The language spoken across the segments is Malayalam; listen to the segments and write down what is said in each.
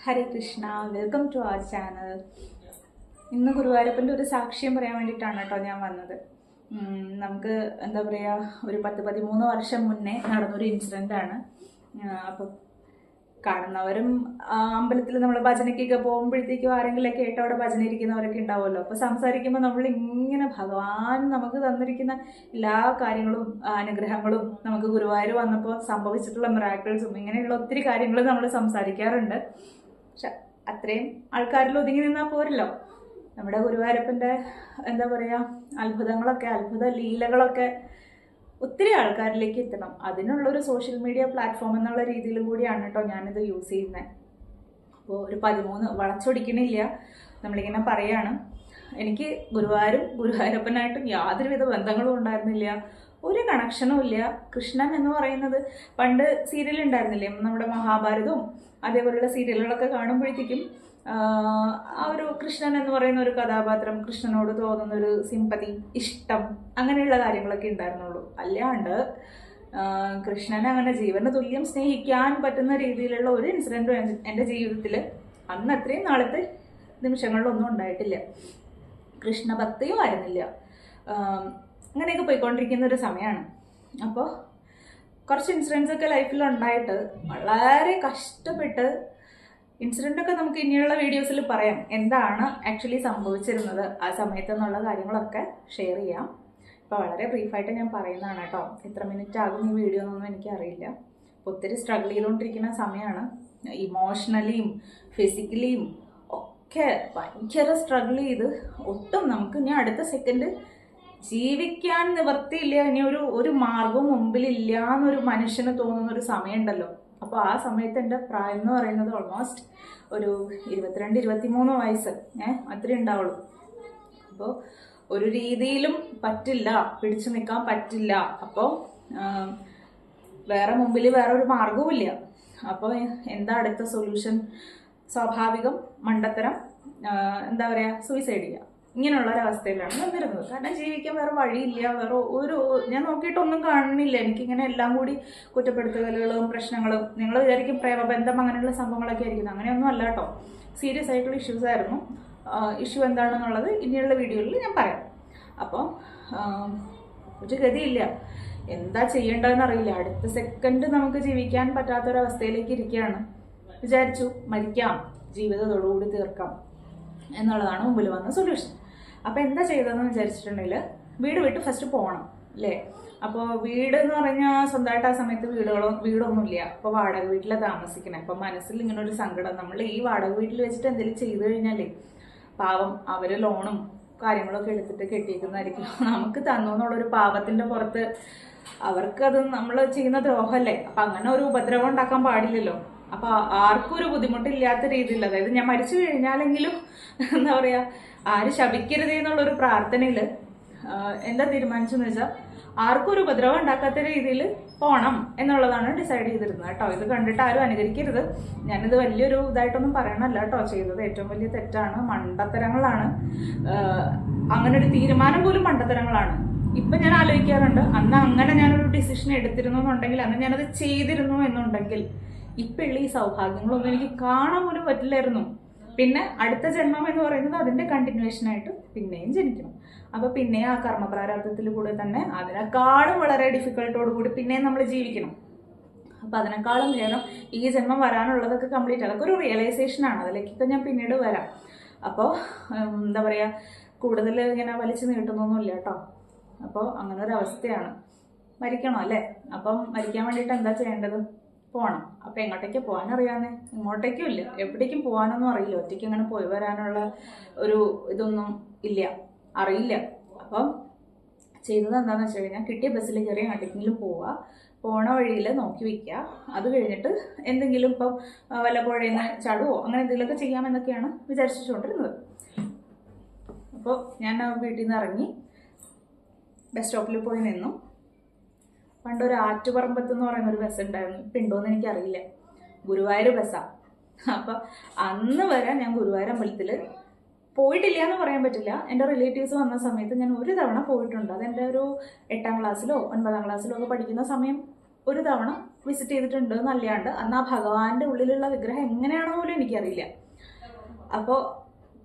Hare Krishna, welcome to our channel. ഇന്ന് ഗുരുവായൂരപ്പൻ്റെ ഒരു സാക്ഷ്യം പറയാൻ വേണ്ടിയിട്ടാണ് കേട്ടോ ഞാൻ വന്നത്. നമുക്ക് എന്താ പറയുക, ഒരു 13 വർഷം മുന്നേ നടന്നൊരു ഇൻസിഡൻ്റാണ്. അപ്പം കാണുന്നവരും അമ്പലത്തിൽ നമ്മൾ ഭജനയ്ക്കൊക്കെ പോകുമ്പോഴത്തേക്കും ആരെങ്കിലുമൊക്കെ ആയിട്ട് അവിടെ ഭജന ഇരിക്കുന്നവരൊക്കെ ഉണ്ടാവുമല്ലോ. അപ്പോൾ സംസാരിക്കുമ്പോൾ നമ്മൾ ഇങ്ങനെ ഭഗവാൻ നമുക്ക് തന്നിരിക്കുന്ന എല്ലാ കാര്യങ്ങളും അനുഗ്രഹങ്ങളും നമുക്ക് ഗുരുവായൂർ വന്നപ്പോൾ സംഭവിച്ചിട്ടുള്ള മിറാക്കിൾസും ഇങ്ങനെയുള്ള ഒത്തിരി കാര്യങ്ങൾ നമ്മൾ സംസാരിക്കാറുണ്ട്. പക്ഷെ അത്രയും ആൾക്കാരിൽ ഒതുങ്ങി നിന്നാൽ പോരല്ലോ. നമ്മുടെ ഗുരുവായൂരപ്പൻ്റെ എന്താ പറയുക, അത്ഭുത ലീലകളൊക്കെ ഒത്തിരി ആൾക്കാരിലേക്ക് എത്തണം. അതിനുള്ളൊരു സോഷ്യൽ മീഡിയ പ്ലാറ്റ്ഫോം എന്നുള്ള രീതിയിലും കൂടിയാണ് കേട്ടോ ഞാനിത് യൂസ് ചെയ്യുന്നത്. അപ്പോൾ ഒരു 13 വളച്ചൊടിക്കണില്ല, നമ്മളിങ്ങനെ പറയാണ്. എനിക്ക് ഗുരുവായൂരപ്പനായിട്ടും യാതൊരുവിധ ബന്ധങ്ങളും ഉണ്ടായിരുന്നില്ല, ഒരു കണക്ഷനും ഇല്ല. കൃഷ്ണൻ എന്ന് പറയുന്നത് പണ്ട് സീരിയൽ ഉണ്ടായിരുന്നില്ലേ, നമ്മുടെ മഹാഭാരതവും അതേപോലെയുള്ള സീരിയലുകളൊക്കെ കാണുമ്പോഴത്തേക്കും ആ ഒരു കൃഷ്ണൻ എന്ന് പറയുന്ന ഒരു കഥാപാത്രം, കൃഷ്ണനോട് തോന്നുന്നൊരു സിമ്പതി, ഇഷ്ടം, അങ്ങനെയുള്ള കാര്യങ്ങളൊക്കെ ഉണ്ടായിരുന്നുള്ളൂ. അല്ലാണ്ട് കൃഷ്ണനെ അങ്ങനെ ജീവന് തുല്യം സ്നേഹിക്കാൻ പറ്റുന്ന രീതിയിലുള്ള ഒരു ഇൻസിഡൻറ്റും എൻ്റെ ജീവിതത്തിൽ അന്ന് അത്രയും നാളത്തെ നിമിഷങ്ങളിലൊന്നും ഉണ്ടായിട്ടില്ല. കൃഷ്ണഭക്തിയും ആയിരുന്നില്ല. അങ്ങനെയൊക്കെ പോയിക്കൊണ്ടിരിക്കുന്ന ഒരു സമയമാണ്. അപ്പോൾ കുറച്ച് ഇൻസിഡൻസ് ഒക്കെ ലൈഫിൽ ഉണ്ടായിട്ട് വളരെ കഷ്ടപ്പെട്ട്, ഇൻസിഡൻ്റൊക്കെ നമുക്ക് ഇനിയുള്ള വീഡിയോസിൽ പറയാം, എന്താണ് ആക്ച്വലി സംഭവിച്ചിരുന്നത് ആ സമയത്ത് എന്നുള്ള കാര്യങ്ങളൊക്കെ ഷെയർ ചെയ്യാം. ഇപ്പോൾ വളരെ ബ്രീഫായിട്ട് ഞാൻ പറയുന്നതാണ് കേട്ടോ. എത്ര മിനിറ്റ് ആകും ഈ വീഡിയോ എന്നൊന്നും എനിക്കറിയില്ല. അപ്പോൾ ഒത്തിരി സ്ട്രഗിൾ ചെയ്തുകൊണ്ടിരിക്കുന്ന സമയമാണ്. ഇമോഷണലിയും ഫിസിക്കലിയും ഒക്കെ ഭയങ്കര സ്ട്രഗിൾ ചെയ്ത് ഒട്ടും നമുക്ക് ഇനി അടുത്ത സെക്കൻഡ് ജീവിക്കാൻ നിവർത്തിയില്ല, ഇനി ഒരു മാർഗവും മുമ്പിലില്ല എന്നൊരു മനുഷ്യന് തോന്നുന്നൊരു സമയമുണ്ടല്ലോ. അപ്പോൾ ആ സമയത്ത് എൻ്റെ പ്രായം എന്ന് പറയുന്നത് ഓൾമോസ്റ്റ് ഒരു 22-23 വയസ്സ് അത്രയും ഉണ്ടാവുള്ളൂ. അപ്പോൾ ഒരു രീതിയിലും പറ്റില്ല, പിടിച്ചു നിൽക്കാൻ പറ്റില്ല. അപ്പോൾ മുമ്പിൽ വേറെ ഒരു മാർഗവും ഇല്ല. അപ്പോൾ എന്താ അടുത്ത സൊല്യൂഷൻ? സ്വാഭാവികം മണ്ടത്തരം, എന്താ പറയുക, സൂയിസൈഡ് ചെയ്യുക. ഇങ്ങനെയുള്ള ഒരവസ്ഥയിലാണ് വന്നിരുന്നത്. കാരണം ജീവിക്കാൻ വേറെ വഴിയില്ല, ഞാൻ നോക്കിയിട്ടൊന്നും കാണുന്നില്ല. എനിക്കിങ്ങനെ എല്ലാം കൂടി കുറ്റപ്പെടുത്തലുകളും പ്രശ്നങ്ങളും, നിങ്ങൾ വിചാരിക്കും പ്രേമബന്ധം അങ്ങനെയുള്ള സംഭവങ്ങളൊക്കെ ആയിരിക്കും. അങ്ങനെയൊന്നും അല്ല കേട്ടോ. സീരിയസ് ആയിട്ടുള്ള ഇഷ്യൂസ് ആയിരുന്നു. ഇഷ്യൂ എന്താണെന്നുള്ളത് ഇനിയുള്ള വീഡിയോയിൽ ഞാൻ പറയാം. അപ്പോൾ ഒരു ഗതിയില്ല, എന്താ ചെയ്യേണ്ടതെന്ന് അറിയില്ല. അടുത്ത സെക്കൻഡ് നമുക്ക് ജീവിക്കാൻ പറ്റാത്തൊരവസ്ഥയിലേക്ക് ഇരിക്കുകയാണ്. വിചാരിച്ചു മരിക്കാം, ജീവിതത്തോടുകൂടി തീർക്കാം എന്നുള്ളതാണ് മുമ്പിൽ വന്ന സൊല്യൂഷൻ. അപ്പോൾ എന്താ ചെയ്തതെന്ന് വിചാരിച്ചിട്ടുണ്ടെങ്കിൽ, വീട് വിട്ട് ഫസ്റ്റ് പോകണം അല്ലേ. അപ്പോൾ വീട് എന്ന് പറഞ്ഞാൽ സ്വന്തമായിട്ട് ആ സമയത്ത് വീടൊന്നുമില്ല. അപ്പോൾ വാടക വീട്ടിലാണ് താമസിക്കണേ. അപ്പോൾ മനസ്സിൽ ഇങ്ങനെ ഒരു സങ്കടം, നമ്മൾ ഈ വാടക വീട്ടിൽ വെച്ചിട്ട് എന്തെങ്കിലും ചെയ്തു കഴിഞ്ഞാലേ പാവം അവർ ലോണും കാര്യങ്ങളൊക്കെ എടുത്തിട്ട് കെട്ടിയിരിക്കുന്നതായിരിക്കും. നമുക്ക് തന്നു എന്നുള്ളൊരു പാവത്തിൻ്റെ പുറത്ത് അവർക്കത് നമ്മൾ ചെയ്യുന്ന ദ്രോഹമല്ലേ. അപ്പം അങ്ങനെ ഒരു ഉപദ്രവം ഉണ്ടാക്കാൻ പാടില്ലല്ലോ. അപ്പോൾ ആർക്കും ഒരു ബുദ്ധിമുട്ടില്ലാത്ത രീതിയിൽ, അതായത് ഞാൻ മരിച്ചു കഴിഞ്ഞാലെങ്കിലും എന്താ പറയുക, ആര് ശപിക്കരുത് എന്നുള്ളൊരു പ്രാർത്ഥനയിൽ എന്താ തീരുമാനിച്ചെന്ന് വെച്ചാൽ, ആർക്കും ഒരു ഉപദ്രവം ഉണ്ടാക്കാത്ത രീതിയിൽ പോകണം എന്നുള്ളതാണ് ഡിസൈഡ് ചെയ്തിരുന്നത് കേട്ടോ. ഇത് കണ്ടിട്ട് ആരും അനുകരിക്കരുത്. ഞാനിത് വലിയൊരു ഇതായിട്ടൊന്നും പറയണല്ല കേട്ടോ. ചെയ്തത് ഏറ്റവും വലിയ തെറ്റാണ്, മണ്ടത്തരങ്ങളാണ്. അങ്ങനെ ഒരു തീരുമാനം പോലും മണ്ടത്തരങ്ങളാണ്. ഇപ്പം ഞാൻ ആലോചിക്കാറുണ്ട്, അന്ന് അങ്ങനെ ഞാനൊരു ഡിസിഷൻ എടുത്തിരുന്നു എന്നുണ്ടെങ്കിൽ, അന്ന് ഞാനത് ചെയ്തിരുന്നു എന്നുണ്ടെങ്കിൽ ഇപ്പം ഈ സൗഭാഗ്യങ്ങളൊന്നും എനിക്ക് കാണാൻ പോലും പറ്റില്ലായിരുന്നു. പിന്നെ അടുത്ത ജന്മം എന്ന് പറയുന്നത് അതിൻ്റെ കണ്ടിന്യൂവേഷനായിട്ട് പിന്നെയും ജനിക്കണം. അപ്പോൾ പിന്നെ ആ കർമ്മപ്രാരാബ്ധത്തിൽ കൂടെ തന്നെ അതിനേക്കാളും വളരെ ഡിഫിക്കൽട്ടോട് കൂടി പിന്നെയും നമ്മൾ ജീവിക്കണം. അപ്പോൾ അതിനേക്കാളും ഭേദം ഈ ജന്മം വരാനുള്ളതൊക്കെ കംപ്ലീറ്റ്, അതൊക്കെ ഒരു റിയലൈസേഷനാണ്. അതിലേക്കൊക്കെ ഞാൻ പിന്നീട് വരാം. അപ്പോൾ എന്താ പറയുക, കൂടുതൽ ഇങ്ങനെ വലിച്ചു നീട്ടുന്നൊന്നുമില്ല കേട്ടോ. അപ്പോൾ അങ്ങനെ ഒരു അവസ്ഥയാണ്. മരിക്കണം അല്ലേ. അപ്പം മരിക്കാൻ വേണ്ടിയിട്ട് എന്താ ചെയ്യേണ്ടത്? പോകണം. അപ്പം എങ്ങോട്ടേക്ക് പോകാനറിയാന്നേ? ഇങ്ങോട്ടേക്കും ഇല്ല, എവിടേക്കും പോകാനൊന്നും അറിയില്ല. ഒറ്റയ്ക്ക് അങ്ങനെ പോയി വരാനുള്ള ഒരു ഇതൊന്നും ഇല്ല, അറിയില്ല. അപ്പം ചെയ്തത് എന്താണെന്ന് വെച്ച് കഴിഞ്ഞാൽ, കിട്ടിയ ബസ്സിൽ കയറി എങ്ങോട്ടേക്കെങ്കിലും പോവുക, പോണ വഴിയിൽ നോക്കി വയ്ക്കുക. അത് കഴിഞ്ഞിട്ട് എന്തെങ്കിലും ഇപ്പം വല്ല പുഴയിൽ നിന്ന് ചാടുവോ അങ്ങനെ എന്തെങ്കിലുമൊക്കെ ചെയ്യാമെന്നൊക്കെയാണ് വിചാരിച്ചുകൊണ്ടിരുന്നത്. അപ്പോൾ ഞാൻ വീട്ടിൽ നിന്ന് ഇറങ്ങി ബസ് സ്റ്റോപ്പിൽ പോയി നിന്നു. പണ്ടൊരു ആറ്റുപറമ്പത്ത് എന്ന് പറയുന്ന ഒരു ബസ് ഉണ്ടായിരുന്നു, ഇപ്പം ഉണ്ടോയെന്ന് എനിക്കറിയില്ല. ഗുരുവായൂർ ബസ്സാണ്. അപ്പം അന്ന് വരെ ഞാൻ ഗുരുവായൂർ അമ്പലത്തിൽ പോയിട്ടില്ല എന്ന് പറയാൻ പറ്റില്ല. എൻ്റെ റിലേറ്റീവ്സ് വന്ന സമയത്ത് ഞാൻ ഒരു തവണ പോയിട്ടുണ്ട്. അതെൻ്റെ ഒരു 8ാം ക്ലാസ്സിലോ 9ാം ക്ലാസ്സിലോ ഒക്കെ പഠിക്കുന്ന സമയം ഒരു തവണ വിസിറ്റ് ചെയ്തിട്ടുണ്ട് എന്നല്ലാണ്ട് അന്ന് ആ ഭഗവാന്റെ ഉള്ളിലുള്ള വിഗ്രഹം എങ്ങനെയാണോ പോലും എനിക്കറിയില്ല. അപ്പോൾ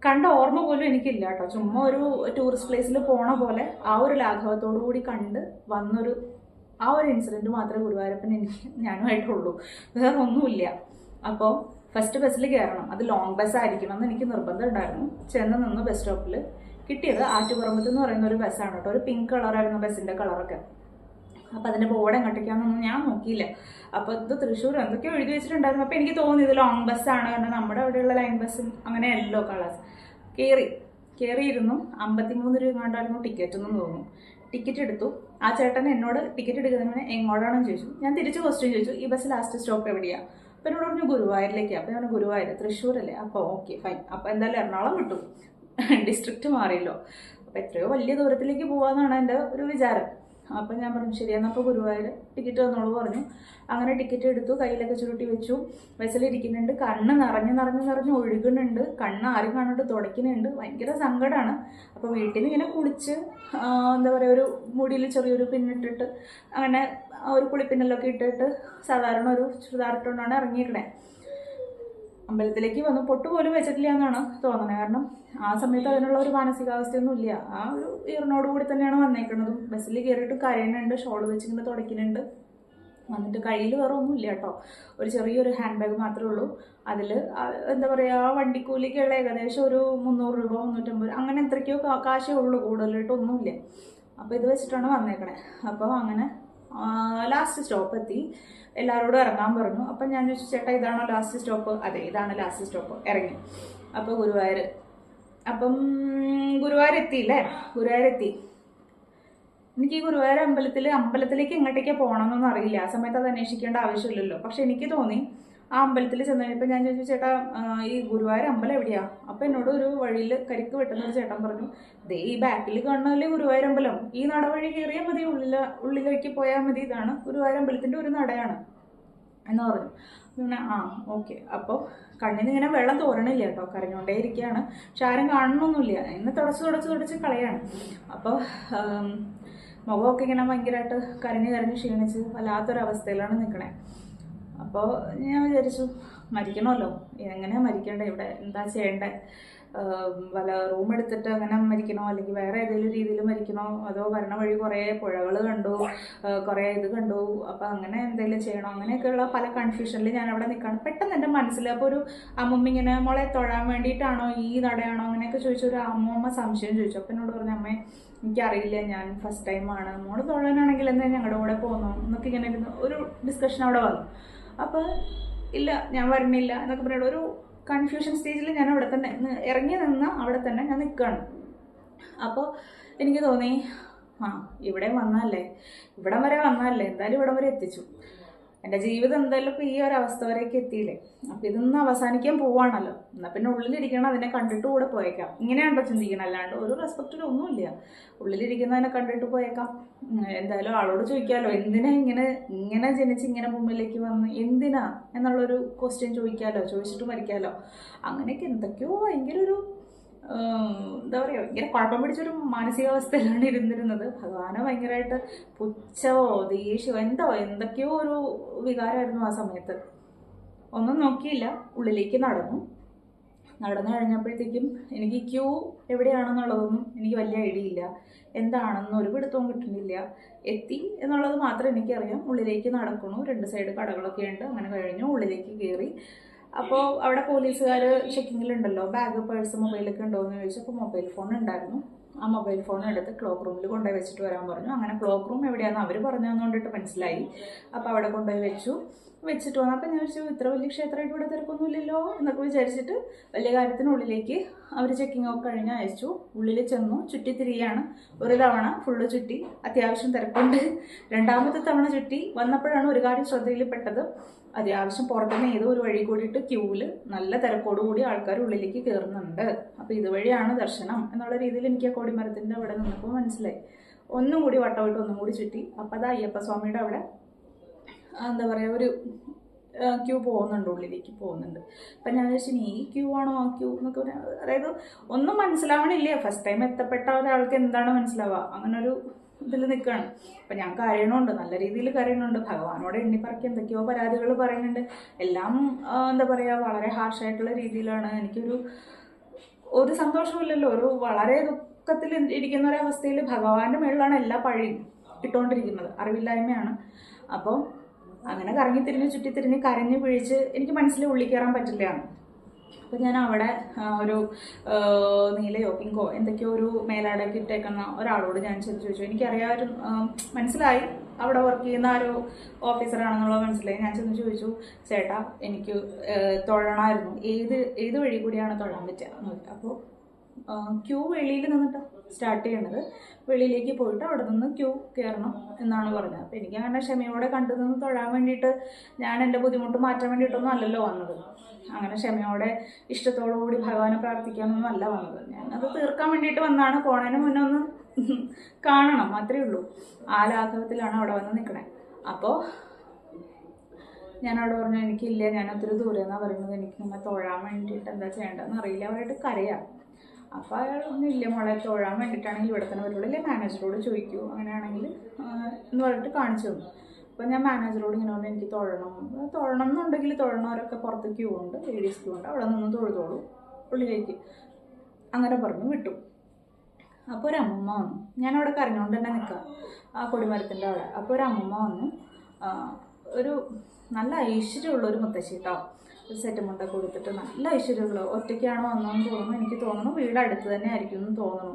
കണ്ട ഓർമ്മ പോലും എനിക്കില്ല കേട്ടോ. ചുമ്മാ ഒരു ടൂറിസ്റ്റ് പ്ലേസിൽ പോണ പോലെ ആ ഒരു ലാഘവത്തോടു കൂടി കണ്ട് വന്നൊരു ആ ഒരു ഇൻസിഡൻറ്റ് മാത്രമേ ഗുരുവായൂരപ്പൻ എനിക്ക് ഞാനുമായിട്ടുള്ളൂ, വേറെ ഒന്നുമില്ല. അപ്പോൾ ഫസ്റ്റ് ബസ്സിൽ കയറണം, അത് ലോങ് ബസ് ആയിരിക്കണം എന്ന് എനിക്ക് നിർബന്ധം ഉണ്ടായിരുന്നു. ചെന്ന് നിന്ന് ബസ് സ്റ്റോപ്പിൽ കിട്ടിയത് ആറ്റുപറമ്പത്ത് എന്ന് പറയുന്ന ഒരു ബസ്സാണ് കേട്ടോ. ഒരു പിങ്ക് കളറായിരുന്നു ബസ്സിൻ്റെ കളറൊക്കെ. അപ്പോൾ അതിൻ്റെ ബോർഡ് എങ്ങോട്ടേക്കാണെന്നൊന്നും ഞാൻ നോക്കിയില്ല. അപ്പോൾ ഇത് തൃശ്ശൂർ എന്തൊക്കെയോ എഴുതി വെച്ചിട്ടുണ്ടായിരുന്നു. അപ്പോൾ എനിക്ക് തോന്നി ഇത് ലോങ് ബസ്സാണ്, കാരണം നമ്മുടെ അവിടെയുള്ള ലൈൻ ബസ്സും അങ്ങനെയല്ലോ കളേഴ്സ്. കയറിയിരുന്നു. 53 രൂപ കണ്ടായിരുന്നു ടിക്കറ്റ് എന്ന് തോന്നുന്നു. ടിക്കറ്റ് എടുത്തു. ആ ചേട്ടൻ എന്നോട് ടിക്കറ്റ് എടുക്കുന്നതിന് എങ്ങോട്ടാണെന്ന് ചോദിച്ചു. ഞാൻ തിരിച്ച് ക്വസ്റ്റ്യൻ ചോദിച്ചു, ഈ ബസ് ലാസ്റ്റ് സ്റ്റോപ്പ് എവിടെയാണ്? അപ്പോൾ എന്നോട് പറഞ്ഞു ഗുരുവായൂരിലേക്കാണ്. അപ്പോൾ ഞാൻ ഗുരുവായൂർ തൃശ്ശൂരല്ലേ? അപ്പോൾ ഓക്കെ ഫൈൻ. അപ്പോൾ എന്തായാലും എറണാകുളം വിട്ടു, ഡിസ്ട്രിക്റ്റ് മാറിയല്ലോ. അപ്പോൾ എത്രയോ വലിയ ദൂരത്തിലേക്ക് പോകാമെന്നാണ് എൻ്റെ ഒരു വിചാരം. അപ്പം ഞാൻ പറഞ്ഞു ശരി എന്നാൽ അപ്പോൾ ഗുരുവായൂർ ടിക്കറ്റ് തന്നോളൂ പറഞ്ഞു. അങ്ങനെ ടിക്കറ്റ് എടുത്തു, കയ്യിലൊക്കെ ചുരുട്ടി വെച്ചു. ബസ്സിലിരിക്കുന്നുണ്ട്, കണ്ണ് നിറഞ്ഞ് ഒഴുകുന്നുണ്ട്, കണ്ണ് ആരും കണ്ടിട്ട് തുടയ്ക്കുന്നുണ്ട്. ഭയങ്കര സങ്കടമാണ്. അപ്പോൾ വീട്ടിൽ നിന്ന് ഇങ്ങനെ കുളിച്ച് എന്താ പറയുക, ഒരു മുടിയിൽ ചെറിയൊരു പിന്നിട്ടിട്ട് അങ്ങനെ ഒരു കുളിപ്പിന്നലൊക്കെ ഇട്ടിട്ട് സാധാരണ ഒരു ചുരിദാറിട്ടുകൊണ്ടാണ് ഇറങ്ങിയിരിക്കണേ. അമ്പലത്തിലേക്ക് വന്ന് പൊട്ട് പോലും വെച്ചിട്ടില്ല എന്നാണ് തോന്നുന്നത്. കാരണം ആ സമയത്ത് അതിനുള്ള ഒരു മാനസികാവസ്ഥയൊന്നും ഇല്ല. ആ ഒരു ഈറിനോട് കൂടി തന്നെയാണ് വന്നേക്കുന്നതും. ബസ്സിൽ കയറിയിട്ട് കരയുന്നുണ്ട്, ഷോൾ വെച്ചിങ്ങനെ തുടയ്ക്കുന്നുണ്ട്. വന്നിട്ട് കയ്യിൽ വേറെ ഒന്നുമില്ല കേട്ടോ. ഒരു ചെറിയൊരു ഹാൻഡ് ബാഗ് മാത്രമേ ഉള്ളൂ. അതിൽ എന്താ പറയുക, വണ്ടിക്കൂലിക്കുള്ള ഏകദേശം ഒരു 300 രൂപ 350 അങ്ങനെ എത്രയ്ക്കോ കാശേ ഉള്ളൂ, കൂടുതലായിട്ടൊന്നുമില്ല. അപ്പോൾ ഇത് വെച്ചിട്ടാണ് വന്നേക്കണേ. അപ്പോൾ അങ്ങനെ ലാസ്റ്റ് സ്റ്റോപ്പ് എത്തി. എല്ലാവരോടും ഇറങ്ങാൻ പറഞ്ഞു. അപ്പം ഞാൻ ചോദിച്ചു ചേട്ടാ ഇതാണോ ലാസ്റ്റ് സ്റ്റോപ്പ്? അതെ ഇതാണ് ലാസ്റ്റ് സ്റ്റോപ്പ്. ഇറങ്ങി. അപ്പോൾ ഗുരുവായൂർ. അപ്പം ഗുരുവായൂർ എത്തിയില്ലേ? ഗുരുവായൂർ എത്തി. എനിക്ക് ഈ ഗുരുവായൂർ അമ്പലത്തിലേക്ക് എങ്ങോട്ടേക്കാണ് പോകണമെന്നൊന്നും അറിയില്ല. ആ സമയത്ത് അത് അന്വേഷിക്കേണ്ട ആവശ്യമില്ലല്ലോ. പക്ഷെ എനിക്ക് തോന്നി ആ അമ്പലത്തിൽ ചെന്ന് കഴിഞ്ഞപ്പോൾ ഞാൻ ചോദിച്ചു ചേട്ടാ ഈ ഗുരുവായൂർ അമ്പലം എവിടെയാണ്? അപ്പോൾ എന്നോട് ഒരു വഴിയിൽ കരിക്ക് വെട്ടുന്ന ഒരു ചേട്ടൻ പറഞ്ഞു ദേ ഈ ബാക്കിൽ കാണുന്നല്ലേ ഗുരുവായൂർ അമ്പലം, ഈ നട വഴി കയറിയാൽ മതി, ഉള്ളിലേക്ക് പോയാൽ മതി, ഇതാണ് ഗുരുവായൂർ അമ്പലത്തിൻ്റെ ഒരു നടയാണ് എന്ന് പറഞ്ഞു. പിന്നെ ആ ഓക്കെ. അപ്പോൾ കണ്ണിന് ഇങ്ങനെ വെള്ളം തോരണില്ല കേട്ടോ, കരഞ്ഞുകൊണ്ടേ ഇരിക്കുകയാണ്. പക്ഷെ ആരും കാണണമൊന്നുമില്ല. ഇന്ന് തുടച്ച് കളയാണ്. അപ്പോൾ മുഖമൊക്കെ ഇങ്ങനെ ഭയങ്കരമായിട്ട് കരഞ്ഞ് ക്ഷീണിച്ച് വല്ലാത്തൊരവസ്ഥയിലാണ് നിൽക്കണേ. അപ്പോൾ ഞാൻ വിചാരിച്ചു മരിക്കണമല്ലോ, എങ്ങനെയാണ് മരിക്കേണ്ടത്, ഇവിടെ എന്താ ചെയ്യേണ്ടത്, വല്ല റൂം എടുത്തിട്ട് അങ്ങനെ മരിക്കണോ അല്ലെങ്കിൽ വേറെ ഏതെങ്കിലും രീതിയിൽ മരിക്കണോ, അതോ വരണ വഴി കുറേ പുഴകൾ കണ്ടു, കുറേ ഇത് കണ്ടു, അപ്പോൾ അങ്ങനെ എന്തെങ്കിലും ചെയ്യണോ, അങ്ങനെയൊക്കെയുള്ള പല കൺഫ്യൂഷനിൽ ഞാൻ അവിടെ നിൽക്കുകയാണ്. പെട്ടെന്ന് എൻ്റെ മനസ്സിൽ അപ്പോൾ ഒരു അമ്മമ്മ ഇങ്ങനെ മോളെ തൊഴാൻ വേണ്ടിയിട്ടാണോ ഈ നടയാണോ അങ്ങനെയൊക്കെ ചോദിച്ചു. ഒരു അമ്മമ്മ സംശയം ചോദിച്ചു. അപ്പം എന്നോട് പറഞ്ഞു അമ്മേ എനിക്കറിയില്ല, ഞാൻ ഫസ്റ്റ് ടൈമാണ്, മോള് തൊഴാനാണെങ്കിൽ എന്താ ഞങ്ങളുടെ കൂടെ പോകുന്നു എന്നൊക്കെ ഇങ്ങനെ ഒരു ഡിസ്കഷൻ അവിടെ വന്നു. അപ്പോൾ ഇല്ല ഞാൻ വരണില്ല എന്നൊക്കെ പറയുന്നത് ഒരു കൺഫ്യൂഷൻ സ്റ്റേജിൽ ഞാൻ അവിടെ തന്നെ ഇറങ്ങി നിന്ന് അവിടെ തന്നെ ഞാൻ നിൽക്കുകയാണ്. അപ്പോൾ എനിക്ക് തോന്നി ഇവിടെ വന്നല്ലേ, ഇവിടം വരെ വന്നല്ലേ, എന്തായാലും ഇവിടം വരെ എത്തിച്ചു. എൻ്റെ ജീവിതം എന്തായാലും ഇപ്പോൾ ഈ ഒരു അവസ്ഥ വരെയൊക്കെ എത്തിയില്ലേ, അപ്പോൾ ഇതൊന്നും അവസാനിക്കാൻ പോവാണല്ലോ, എന്നാൽ പിന്നെ ഉള്ളിലിരിക്കണം അതിനെ കണ്ടിട്ട് കൂടെ പോയേക്കാം. ഇങ്ങനെയാണോ ചിന്തിക്കണം, അല്ലാണ്ട് ഒരു റെസ്പെക്റ്റിലൊന്നുമില്ല. ഉള്ളിലിരിക്കുന്നതിനെ കണ്ടിട്ട് പോയേക്കാം. എന്തായാലും ആളോട് ചോദിക്കാമല്ലോ എന്തിനാ ഇങ്ങനെ ജനിച്ച് ഇങ്ങനെ മുമ്പിലേക്ക് വന്ന് എന്തിനാ എന്നുള്ളൊരു ക്വസ്റ്റ്യൻ ചോദിച്ചിട്ട് മരിക്കാമല്ലോ. അങ്ങനെയൊക്കെ എന്തൊക്കെയോ ഭയങ്കര ഒരു എന്താ പറയുക, ഭയങ്കര കുഴപ്പം പിടിച്ചൊരു മാനസികാവസ്ഥയിലാണ് ഇരുന്നിരുന്നത്. ഭഗവാനെ ഭയങ്കരമായിട്ട് പുച്ഛമോ ദേഷ്യമോ എന്തൊക്കെയോ ഒരു വികാരമായിരുന്നു ആ സമയത്ത്. ഒന്നും നോക്കിയില്ല, ഉള്ളിലേക്ക് നടന്നു കഴിഞ്ഞപ്പോഴത്തേക്കും എനിക്ക് ക്യൂ എവിടെയാണെന്നുള്ളതൊന്നും എനിക്ക് വലിയ ഐഡിയ ഇല്ല, എന്താണെന്ന് ഒരു പിടുത്തവും കിട്ടുന്നില്ല. എത്തി എന്നുള്ളത് മാത്രം എനിക്കറിയാം. ഉള്ളിലേക്ക് നടക്കണു, 2 സൈഡ് കടകളൊക്കെ ഉണ്ട്. അങ്ങനെ കഴിഞ്ഞു, ഉള്ളിലേക്ക് കയറി. അപ്പോൾ അവിടെ പോലീസുകാർ ചെക്കിങ്ങിലുണ്ടല്ലോ, ബാഗ് പേഴ്സ് മൊബൈലൊക്കെ ഉണ്ടോ എന്ന് ചോദിച്ചു. അപ്പോൾ മൊബൈൽ ഫോൺ ഉണ്ടായിരുന്നു. ആ മൊബൈൽ ഫോൺ എടുത്ത് ക്ലോക്ക് റൂമിൽ കൊണ്ടുപോയി വെച്ചിട്ട് വരാൻ പറഞ്ഞു. അങ്ങനെ ക്ലോക്ക് റൂം എവിടെയാണെന്ന് അവർ പറഞ്ഞു തന്നുകൊണ്ടിട്ട് മനസ്സിലായി. അപ്പോൾ അവിടെ കൊണ്ടുപോയി വെച്ചിട്ട് വന്നു. അപ്പം ഞാൻ വിചാരിച്ചു ഇത്ര വലിയ ക്ഷേത്രമായിട്ട് ഇവിടെ തിരക്കൊന്നുമില്ലല്ലോ എന്നൊക്കെ വിചാരിച്ചിട്ട് വലിയ കാര്യത്തിനുള്ളിലേക്ക് അവർ ചെക്കിംഗ് ഒക്കെ കഴിഞ്ഞ് അയച്ചു. ഉള്ളിൽ ചെന്നു, ചുറ്റിത്തിരിയാണ്. ഒരു തവണ ഫുള്ള് ചുറ്റി, അത്യാവശ്യം തിരക്കുണ്ട്. രണ്ടാമത്തെ തവണ ചുറ്റി വന്നപ്പോഴാണ് ഒരു കാര്യം ശ്രദ്ധയിൽപ്പെട്ടത്. അത്യാവശ്യം പുറത്തുനിന്ന് ഏതോ ഒരു വഴി കൂടിയിട്ട് ക്യൂവിൽ നല്ല തിരക്കോടുകൂടി ആൾക്കാർ ഉള്ളിലേക്ക് കയറുന്നുണ്ട്. അപ്പോൾ ഇതുവഴിയാണ് ദർശനം എന്നുള്ള രീതിയിൽ എനിക്ക് ആ കൊടിമരത്തിൻ്റെ അവിടെ നിന്നപ്പോൾ മനസ്സിലായി. ഒന്നും കൂടി വട്ടമിട്ട് ഒന്നും കൂടി ചുറ്റി. അപ്പോൾ അത് അയ്യപ്പസ്വാമിയുടെ അവിടെ എന്താ പറയുക ഒരു ക്യൂ പോകുന്നുണ്ട്, ഉള്ളിലേക്ക് പോകുന്നുണ്ട്. അപ്പം ഞാൻ വിചാരിച്ചു ഈ ക്യൂ ആണോ ആ ക്യൂ എന്നൊക്കെ പറയാം. അതായത് ഒന്നും മനസ്സിലാവണില്ല. ഫസ്റ്റ് ടൈം എത്തപ്പെട്ട ഒരാൾക്ക് എന്താണ് മനസ്സിലാവുക? അങ്ങനൊരു ഇതിൽ നിൽക്കുകയാണ്. അപ്പം ഞാൻ കരയണമുണ്ട്, നല്ല രീതിയിൽ കരയണമുണ്ട്, ഭഗവാനോട് എണ്ണിപ്പറക്കി എന്തൊക്കെയോ പരാതികൾ പറയുന്നുണ്ട്. എല്ലാം എന്താ പറയുക, വളരെ ഹാർഷായിട്ടുള്ള രീതിയിലാണ്. ഒരു സന്തോഷമില്ലല്ലോ, വളരെ ദുഃഖത്തിൽ ഇരിക്കുന്ന ഒരവസ്ഥയിൽ ഭഗവാന്റെ മേളിലാണ് എല്ലാ പഴിയും ഇട്ടുകൊണ്ടിരിക്കുന്നത്. അറിവില്ലായ്മയാണ്. അപ്പോൾ അങ്ങനെ കറങ്ങി തിരിഞ്ഞ് ചുറ്റിത്തിരിഞ്ഞ് കരഞ്ഞ് പിഴിച്ച് എനിക്ക് മനസ്സിൽ ഉള്ളിൽ കയറാൻ പറ്റില്ലയാണ്. അപ്പോൾ ഞാൻ അവിടെ ഒരു നീലയോ പിങ്കോ എന്തൊക്കെയോ ഒരു മേലാടൊക്കെ ഇട്ടേക്കുന്ന ഒരാളോട് ഞാൻ ചോദിച്ചു. എനിക്കറിയാം, മനസ്സിലായി അവിടെ വർക്ക് ചെയ്യുന്ന ഒരു ഓഫീസറാണെന്നുള്ളത് മനസ്സിലായി. ഞാൻ ചെന്ന് ചോദിച്ചു, ചേട്ടാ എനിക്ക് തൊഴണമായിരുന്നു, ഏത് വഴി കൂടിയാണ് തൊഴാൻ പറ്റുക എന്ന് ചോദിച്ചു. അപ്പോൾ ക്യൂ വെളിയിൽ നിന്നിട്ട് സ്റ്റാർട്ട് ചെയ്യണത്, വെളിയിലേക്ക് പോയിട്ട് അവിടെ നിന്ന് ക്യൂ കയറണം എന്നാണ് പറഞ്ഞത്. അപ്പോൾ എനിക്ക് അങ്ങനെ ക്ഷമയോടെ കണ്ടു നിന്ന് തൊഴാൻ വേണ്ടിയിട്ട്, ഞാൻ എൻ്റെ ബുദ്ധിമുട്ട് മാറ്റാൻ വേണ്ടിയിട്ടൊന്നും അല്ലല്ലോ വന്നത്. അങ്ങനെ ക്ഷമയോടെ ഇഷ്ടത്തോടു കൂടി ഭഗവാനെ പ്രാർത്ഥിക്കാനൊന്നും അല്ല വന്നത്. ഞാനത് തീർക്കാൻ വേണ്ടിയിട്ട് വന്നതാണ്. പോണതിന് മുന്നേ ഒന്ന് കാണണം, മാത്രമേ ഉള്ളൂ. ആ ലാഘവത്തിലാണ് അവിടെ വന്ന് നിൽക്കണേ. അപ്പോൾ ഞാനവിടെ പറഞ്ഞു, എനിക്കില്ല, ഞാൻ ഒത്തിരി ദൂരെ എന്നാണ് പറയുന്നത്, എനിക്ക് നമ്മൾ തൊഴാൻ വേണ്ടിയിട്ട് എന്താ ചെയ്യേണ്ടതെന്ന് അറിയില്ല, അവരായിട്ട് കരയാം. അപ്പോൾ അയാൾ ഒന്നും ഇല്ല മോളെ, തൊഴാൻ വേണ്ടിയിട്ടാണെങ്കിൽ ഇവിടെ തന്നെ വരുള്ളൂ, ഇല്ലേ മാനേജറോട് ചോദിക്കൂ, അങ്ങനെയാണെങ്കിൽ എന്ന് പറഞ്ഞിട്ട് കാണിച്ചു തന്നു. അപ്പോൾ ഞാൻ മാനേജറോട് ഇങ്ങനെ പറഞ്ഞു, എനിക്ക് തൊഴണം എന്നുണ്ടെങ്കിൽ തൊഴണവരൊക്കെ പുറത്ത് ക്യൂ ഉണ്ട്, ലേഡീസ് ക്യൂ ഉണ്ട്, അവിടെ നിന്ന് തൊഴുതോളൂ ഉള്ളിലേക്ക്, അങ്ങനെ പറഞ്ഞു വിട്ടു. അപ്പോൾ ഒരു അമ്മൂമ്മ വന്നു. ഞാനവിടെ കരഞ്ഞുകൊണ്ട് തന്നെ നിൽക്കാം ആ കൊടിമരത്തിൻ്റെ അവിടെ. അപ്പോൾ ഒരു അമ്മൂമ്മ വന്നു, ഒരു നല്ല ഐശ്വര്യമുള്ളൊരു മുത്തശ്ശി കേട്ടോ, ഒരു സെറ്റ് മുണ്ടൊക്കെ കൊടുത്തിട്ട് നല്ല ഐശ്വര്യമുള്ള, ഒറ്റയ്ക്കാണ് വന്നതെന്ന് തോന്നുന്നു. എനിക്ക് തോന്നുന്നു വീട് അടുത്ത് തന്നെ ആയിരിക്കും എന്ന് തോന്നുന്നു.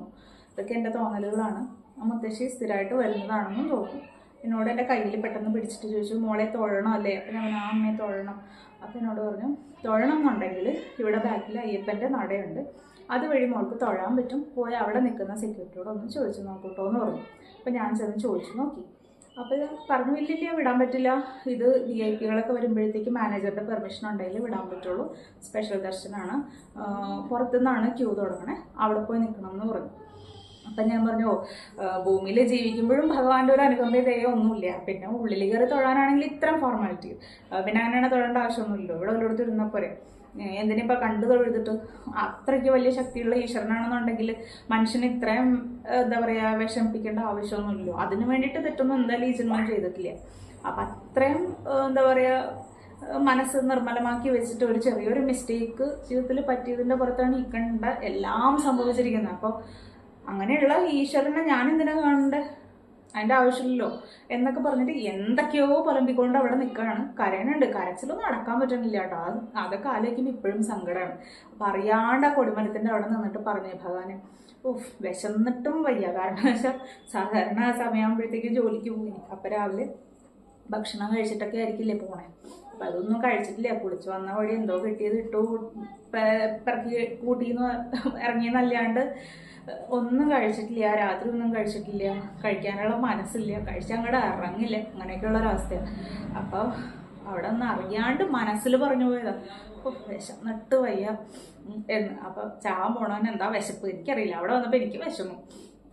ഇതൊക്കെ എൻ്റെ തോന്നലുകളാണ്. ആ മുത്തശ്ശി സ്ഥിരമായിട്ട് വരുന്നതാണെന്നും തോന്നുന്നു. എന്നോട് എൻ്റെ കയ്യിൽ പെട്ടെന്ന് പിടിച്ചിട്ട് ചോദിച്ചു, മോളെ തൊഴണം അല്ലേ? അപ്പം ഞാൻ ആ അമ്മയെ തൊഴണം. അപ്പം എന്നോട് പറഞ്ഞു, തൊഴണം എന്നുണ്ടെങ്കിൽ ഇവിടെ ബാക്കിൽ അയ്യപ്പൻ്റെ നടയുണ്ട്, അതുവഴി മോൾക്ക് തൊഴാൻ പറ്റും, പോയി അവിടെ നിൽക്കുന്ന സെക്യൂരിറ്റിയോട് ഒന്ന് ചോദിച്ചു നോക്കൂട്ടോ എന്ന് പറഞ്ഞു. അപ്പം ഞാൻ ചെന്ന് ചോദിച്ചു നോക്കി. അപ്പോൾ പറഞ്ഞു, ഇല്ലില്ല വിടാൻ പറ്റില്ല, ഇത് VIP കളൊക്കെ വരുമ്പോഴത്തേക്ക് മാനേജറുടെ പെർമിഷൻ ഉണ്ടെങ്കിൽ വിടാൻ പറ്റുള്ളൂ, സ്പെഷ്യൽ ദർശനമാണ്, പുറത്തുനിന്നാണ് ക്യൂ തുടങ്ങണേ, അവിടെ പോയി നിൽക്കണം എന്ന് പറഞ്ഞു. അപ്പം ഞാൻ പറഞ്ഞു, ഭൂമിയിൽ ജീവിക്കുമ്പോഴും ഭഗവാന്റെ ഒരു അനുകമ്പയോ ഒന്നുമില്ല, പിന്നെ ഉള്ളിൽ കയറി തൊഴാനാണെങ്കിൽ ഇത്തരം ഫോർമാലിറ്റി, പിന്നെ അങ്ങനെയാണ് തൊഴേണ്ട ആവശ്യമൊന്നുമില്ലല്ലോ, ഇവിടെ വല്ലയിടത്ത് ഇരുന്നാൽ പോരെ, എന്തിനിപ്പോൾ കണ്ടു തൊഴുതിട്ട്. അത്രയ്ക്ക് വലിയ ശക്തിയുള്ള ഈശ്വരനാണെന്നുണ്ടെങ്കിൽ മനുഷ്യന് ഇത്രയും എന്താ പറയുക വിഷമിപ്പിക്കേണ്ട ആവശ്യമൊന്നുമില്ലല്ലോ. അതിന് വേണ്ടിയിട്ട് തെറ്റൊന്നും എന്തായാലും ഈ ജന്മം ചെയ്തിട്ടില്ല. അപ്പം അത്രയും എന്താ പറയുക മനസ്സ് നിർമ്മലമാക്കി വെച്ചിട്ട് ഒരു ചെറിയൊരു മിസ്റ്റേക്ക് ജീവിതത്തിൽ പറ്റിയതിൻ്റെ പുറത്താണ് ഈ കണ്ട എല്ലാം സംഭവിച്ചിരിക്കുന്നത്. അപ്പോൾ അങ്ങനെയുള്ള ഈശ്വരനെ ഞാൻ എന്തിനാ കാണണ്ടേ, അതിൻ്റെ ആവശ്യമില്ലല്ലോ എന്നൊക്കെ പറഞ്ഞിട്ട് എന്തൊക്കെയോ പുലമ്പിക്കൊണ്ട് അവിടെ നിൽക്കുകയാണ്. കരയണുണ്ട്, കരച്ചിലൊന്നും അടക്കാൻ പറ്റണില്ല കേട്ടോ. അതൊക്കെ ആലോചിക്കുമ്പോൾ ഇപ്പോഴും സങ്കടമാണ്. അപ്പം അറിയാണ്ട് ആ കൊടിമരത്തിൻ്റെ അവിടെ നിന്നിട്ട് പറഞ്ഞു, ഭഗവാനെ വിശന്നിട്ടും വയ്യ, കാരണം വെച്ചാൽ സാധാരണ സമയമാകുമ്പോഴത്തേക്കും ജോലിക്ക് പോയി, അപ്പം രാവിലെ ഭക്ഷണം കഴിച്ചിട്ടൊക്കെ ആയിരിക്കില്ലേ പോണേ. അപ്പം അതൊന്നും കഴിച്ചിട്ടില്ല, കുളിച്ച് വന്ന വഴി എന്തോ കിട്ടിയത് ഇട്ടു പിറക്കി കൂട്ടിന്ന് ഇറങ്ങിയെന്നല്ലാണ്ട് ഒന്നും കഴിച്ചിട്ടില്ല, രാത്രി ഒന്നും കഴിച്ചിട്ടില്ല, കഴിക്കാനുള്ള മനസ്സില്ല, കഴിച്ചങ്ങോട്ട് ഇറങ്ങില്ല, അങ്ങനെയൊക്കെയുള്ള ഒരവസ്ഥയാണ്. അപ്പോൾ അവിടെ ഒന്ന് അറിയാണ്ട് മനസ്സിൽ പറഞ്ഞു പോയതാ, വിശന്നിട്ട് വയ്യ എന്ന്. അപ്പോൾ ചാവാൻ പോണവൻ എന്താ വിശപ്പ് എനിക്കറിയില്ല, അവിടെ വന്നപ്പോൾ എനിക്ക് വിശന്നു.